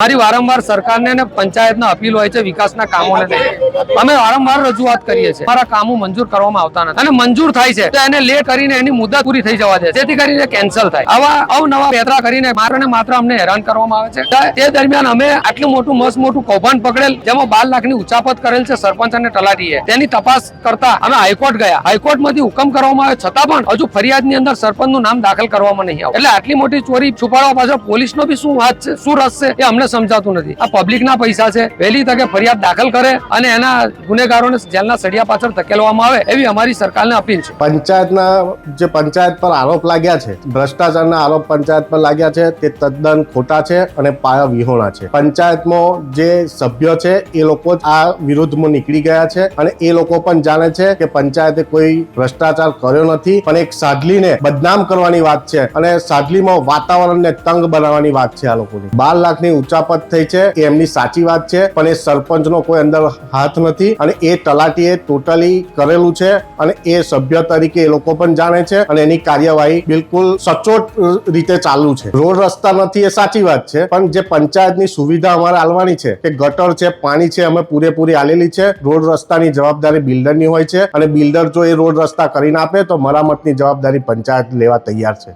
મારી વારંવાર સરકારને અને પંચાયતને અપીલ હોય છે વિકાસના કામોને લઈને અમે વારંવાર રજૂઆત કરીએ છીએ મારા કામો મંજૂર કરવામાં આવતા નથી અને મંજૂર થાય છે તો એને લેટ કરીને એની મુદત પૂરી થઈ જવા દે જેથી કરીને કેન્સલ થાય આવા અવનવા પેતરા કરીને માત્ર ને માત્ર અમને હેરાન કરવામાં આવે છે તે દરમિયાન અમે આટલું મોટું મસ્ત મોટું કૌભાંડ પકડેલ જેમાં 12 લાખની ઉચાપત કરેલ છે સરપંચ અને તલાટીએ તેની તપાસ કરતા અમે હાઈકોર્ટ ગયા હાઈકોર્ટમાંથી હુકમ કરવામાં આવ્યો છતાં પણ હજુ ફરિયાદની અંદર સરપંચનું નામ દાખલ કરવામાં નહીં આવે એટલે આટલી મોટી ચોરી છુપાડવા પાછળ પોલીસનો બી શું વાત છે શું રસ છે એ અમને સમજાતું નથી આ પબ્લિકના પૈસા છે વહેલી તકે ફરિયાદ દાખલ કરે અને એના ગુનેગારોને જેલના સળિયા પાછળ ધકેલવામાં આવે એવી અમારી સરકારને અપીલ છે પંચાયત પર આરોપ લાગ્યા છે ભ્રષ્ટાચારના આરોપ પંચાયત પર લાગ્યા છે તે તદ્દન ખોટા છે અને પાયા વિહોણા છે પંચાયતમાં જે સભ્યો છે એ લોકો જ આ વિરુદ્ધમાં નીકળી ગયા છે અને એ લોકો પણ જાણે છે કે પંચાયતે કોઈ ભ્રષ્ટાચાર કર્યો નથી પણ એક સાદલીને બદનામ કરવાની વાત છે અને સાદલીમાં વાતાવરણને તંગ બનાવવાની વાત છે આ લોકોની 12 લાખની ઉચાપત થઈ છે એ એમની સાચી વાત છે પણ એ સરપંચનો કોઈ અંદર હાથ નથી અને એ તલાટીએ ટોટલી કરેલું છે અને એ સભ્ય તરીકે એ લોકો પણ જાણે છે અને એની કાર્યવાહી બિલકુલ સચોટ રીતે ચાલુ છે રોડ રસ્તા નથી એ સાચી વાત છે પણ જે પંચાયતની સુવિધા અમારે આલવાની છે કે ગટર છે પાણી છે અમે પૂરેપૂરી આલેલી છે રોડ રસ્તાની જવાબદારી બિલ્ડરની હોય છે અને બિલ્ડર જો એ રોડ રસ્તા કરીને આપે તો મરામતની જવાબદારી પંચાયત લેવા તૈયાર છે